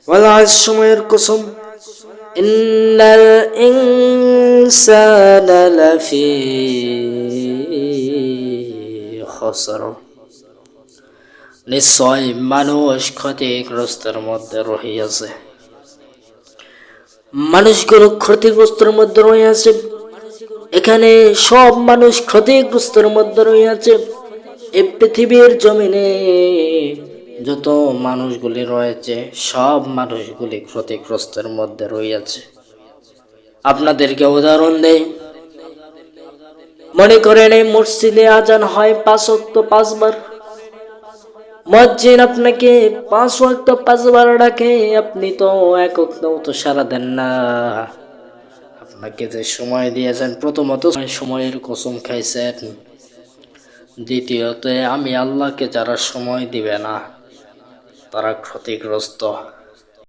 ওয়াল সময়ের কসম, ইন্নাল ইনসানা লাফি খসর, নিশ্চয় মানুষ ক্ষতিগ্রস্তের মধ্যে রহিয়াছে। মানুষগুলো ক্ষতিগ্রস্তের মধ্যে রহিয়াছে। এখানে সব মানুষ ক্ষতিগ্রস্তের মধ্যে রহিয়াছে। এই পৃথিবীর জমিনে যত মানুষগুলি রয়েছে সব মানুষগুলি ক্ষতিগ্রস্তের মধ্যে রহিয়াছে। আপনাদেরকে উদাহরণ দেই, মনে করেন এই মসজিদে আজান হয় 5 ওয়াক্ত 5 বার। মুয়াজ্জিন আপনাকে 5 ওয়াক্ত 5 বার ডাকে, আপনি তো এক ওয়াক্তও তো সাড়া দেন না। আপনাকে যে সময় দিয়েছেন, প্রথমত সময়ের কসম খাইছেন, দ্বিতীয়ত আমি আল্লাহকে যারা সময় দিবে না তারা ক্ষতিগ্রস্ত।